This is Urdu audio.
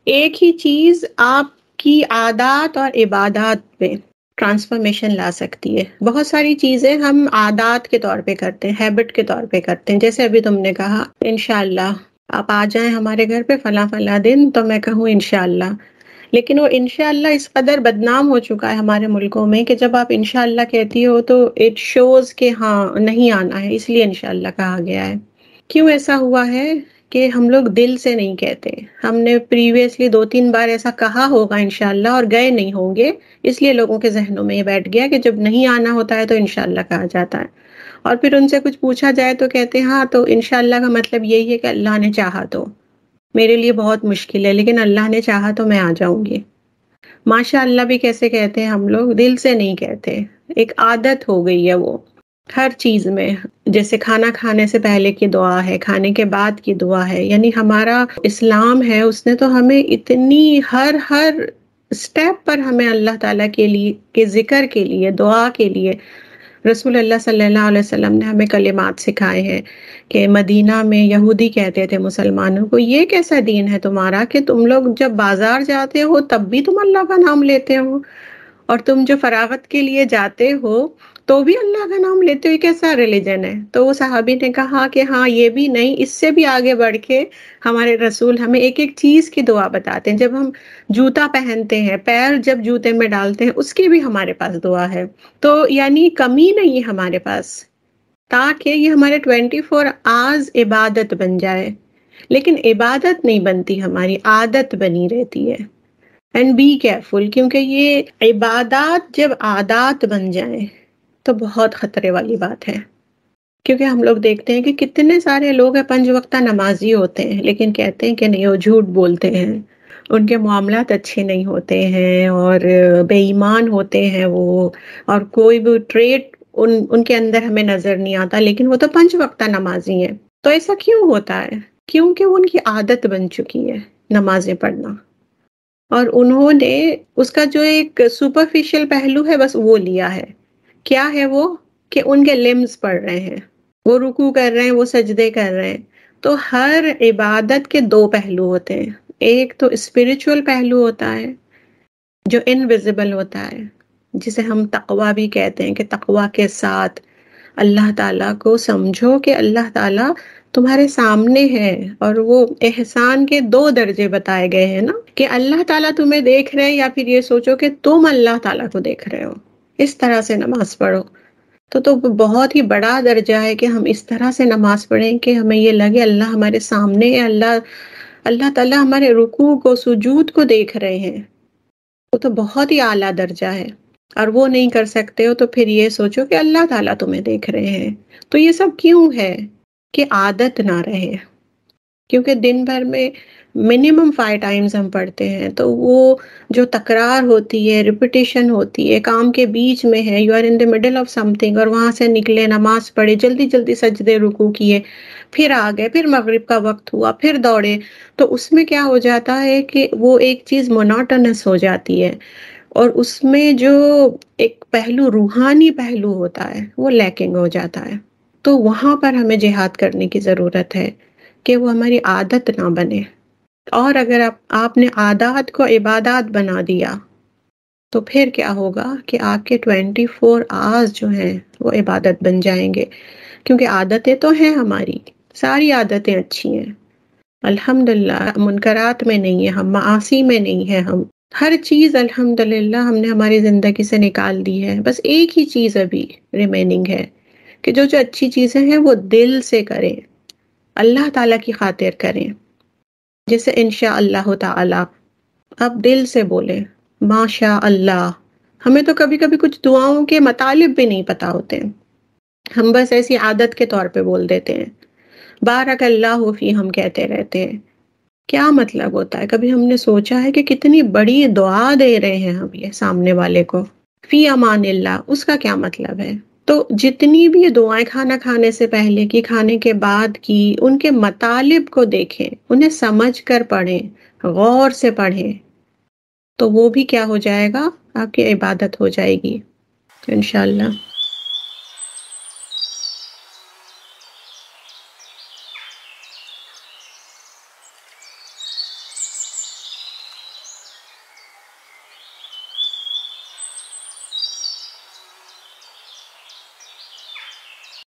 ایک ہی چیز آپ کی عادات اور عبادات پہ ٹرانسفارمیشن لا سکتی ہے. بہت ساری چیزیں ہم عادات کے طور پہ کرتے ہیں، ہیبٹ کے طور پہ کرتے ہیں. جیسے ابھی تم نے کہا انشاءاللہ آپ آ جائیں ہمارے گھر پہ فلاں فلاں دن، تو میں کہوں انشاءاللہ. لیکن وہ انشاءاللہ اس قدر بدنام ہو چکا ہے ہمارے ملکوں میں کہ جب آپ انشاءاللہ کہتی ہو تو اٹ شوز کہ ہاں نہیں آنا ہے، اس لیے انشاءاللہ کہا گیا ہے. کیوں ایسا ہوا ہے کہ ہم لوگ دل سے نہیں کہتے. ہم نے پریویسلی 2-3 بار ایسا کہا ہوگا انشاءاللہ اور گئے نہیں ہوں گے، اس لیے لوگوں کے ذہنوں میں یہ بیٹھ گیا کہ جب نہیں آنا ہوتا ہے تو انشاءاللہ کہا جاتا ہے. اور پھر ان سے کچھ پوچھا جائے تو کہتے ہیں ہاں تو انشاءاللہ کا مطلب یہی ہے کہ اللہ نے چاہا تو. میرے لیے بہت مشکل ہے لیکن اللہ نے چاہا تو میں آ جاؤں گی. ماشاء اللہ بھی کیسے کہتے ہیں ہم لوگ؟ دل سے نہیں کہتے. ایک عادت ہو گئی ہے وہ ہر چیز میں. جیسے کھانا کھانے سے پہلے کی دعا ہے، کھانے کے بعد کی دعا ہے. یعنی ہمارا اسلام ہے، اس نے تو ہمیں اتنی ہر سٹیپ پر ہمیں اللہ تعالیٰ کے لیے کے ذکر کے لیے، دعا کے لیے، رسول اللہ صلی اللہ علیہ وسلم نے ہمیں کلمات سکھائے ہیں. کہ مدینہ میں یہودی کہتے تھے مسلمانوں کو، یہ کیسا دین ہے تمہارا کہ تم لوگ جب بازار جاتے ہو تب بھی تم اللہ کا نام لیتے ہو، اور تم جو فراغت کے لیے جاتے ہو تو بھی اللہ کا نام لیتے ہو، یہ کیسا ریلیجن ہے؟ تو وہ صحابی نے کہا کہ ہاں یہ بھی نہیں، اس سے بھی آگے بڑھ کے ہمارے رسول ہمیں ایک ایک چیز کی دعا بتاتے ہیں. جب ہم جوتا پہنتے ہیں، پیر جب جوتے میں ڈالتے ہیں، اس کی بھی ہمارے پاس دعا ہے. تو یعنی کمی نہیں ہے ہمارے پاس، تاکہ یہ ہمارے 24 آورز عبادت بن جائے. لیکن عبادت نہیں بنتی، ہماری عادت بنی رہتی ہے. اینڈ بی کیئرفل، کیونکہ یہ عبادات جب عادات بن جائیں تو بہت خطرے والی بات ہے. کیونکہ ہم لوگ دیکھتے ہیں کہ کتنے سارے لوگ ہیں 5 وقتہ نمازی ہوتے ہیں لیکن کہتے ہیں کہ نہیں، وہ جھوٹ بولتے ہیں، ان کے معاملات اچھے نہیں ہوتے ہیں اور بے ایمان ہوتے ہیں وہ، اور کوئی بھی ٹریٹ ان کے اندر ہمیں نظر نہیں آتا، لیکن وہ تو 5 وقتہ نمازی ہیں. تو ایسا کیوں ہوتا ہے؟ کیونکہ وہ ان کی عادت بن چکی ہے نمازیں پڑھنا، اور انہوں نے اس کا جو ایک سپرفیشل پہلو ہے بس وہ لیا ہے. کیا ہے وہ؟ کہ ان کے لمز پڑھ رہے ہیں، وہ رکوع کر رہے ہیں، وہ سجدے کر رہے ہیں. تو ہر عبادت کے 2 پہلو ہوتے ہیں. ایک تو اسپریچول پہلو ہوتا ہے جو انویزیبل ہوتا ہے، جسے ہم تقویٰ بھی کہتے ہیں، کہ تقویٰ کے ساتھ اللہ تعالیٰ کو سمجھو کہ اللہ تعالیٰ تمہارے سامنے ہے. اور وہ احسان کے 2 درجے بتائے گئے ہیں نا، کہ اللہ تعالیٰ تمہیں دیکھ رہے ہیں، یا پھر یہ سوچو کہ تم اللہ تعالیٰ کو دیکھ رہے ہو. اس طرح سے نماز پڑھو. تو بہت ہی بڑا درجہ ہے کہ ہم اس طرح سے نماز پڑھیں کہ ہمیں یہ لگے اللہ ہمارے سامنے ہے، اللہ تعالیٰ ہمارے رکوع کو، سجود کو دیکھ رہے ہیں. وہ تو بہت ہی اعلیٰ درجہ ہے. اور وہ نہیں کر سکتے ہو تو پھر یہ سوچو کہ اللہ تعالیٰ تمہیں دیکھ رہے ہیں. تو یہ سب کیوں ہے؟ کہ عادت نہ رہے. کیونکہ دن بھر میں منیمم 5 ٹائمز ہم پڑھتے ہیں، تو وہ جو تکرار ہوتی ہے، ریپیٹیشن ہوتی ہے، کام کے بیچ میں ہے، you are in the middle of something, اور وہاں سے نکلے، نماز پڑھے، جلدی جلدی سجدے رکوع کیے، پھر آ گئے، پھر مغرب کا وقت ہوا، پھر دوڑے. تو اس میں کیا ہو جاتا ہے کہ وہ ایک چیز مونوٹونس ہو جاتی ہے، اور اس میں جو ایک پہلو، روحانی پہلو ہوتا ہے، وہ لیکنگ ہو جاتا ہے. تو وہاں پر ہمیں جہاد کرنے کی ضرورت ہے کہ وہ ہماری عادت نہ بنے. اور اگر آپ نے عادات کو عبادات بنا دیا تو پھر کیا ہوگا کہ آپ کے 24 آورز جو ہیں وہ عبادت بن جائیں گے. کیونکہ عادتیں تو ہیں ہماری، ساری عادتیں اچھی ہیں الحمدللہ، منکرات میں نہیں ہے ہم، معاصی میں نہیں ہے ہم، ہر چیز الحمدللہ ہم نے ہماری زندگی سے نکال دی ہے. بس ایک ہی چیز ابھی ریمیننگ ہے کہ جو اچھی چیزیں ہیں وہ دل سے کریں، اللہ تعالیٰ کی خاطر کریں. جیسے انشاءاللہ تعالی، آپ دل سے بولیں ماشاء اللہ. ہمیں تو کبھی کبھی کچھ دعاؤں کے مطالب بھی نہیں پتا ہوتے ہیں، ہم بس ایسی عادت کے طور پہ بول دیتے ہیں. بارک اللہ فی ہم کہتے رہتے ہیں. کیا مطلب ہوتا ہے؟ کبھی ہم نے سوچا ہے کہ کتنی بڑی دعا دے رہے ہیں ہم یہ سامنے والے کو؟ فی امان اللہ، اس کا کیا مطلب ہے؟ تو جتنی بھی دعائیں کھانا کھانے سے پہلے کی، کھانے کے بعد کی، ان کے مطالب کو دیکھیں، انہیں سمجھ کر پڑھیں، غور سے پڑھیں، تو وہ بھی کیا ہو جائے گا؟ آپ کی عبادت ہو جائے گی انشاءاللہ.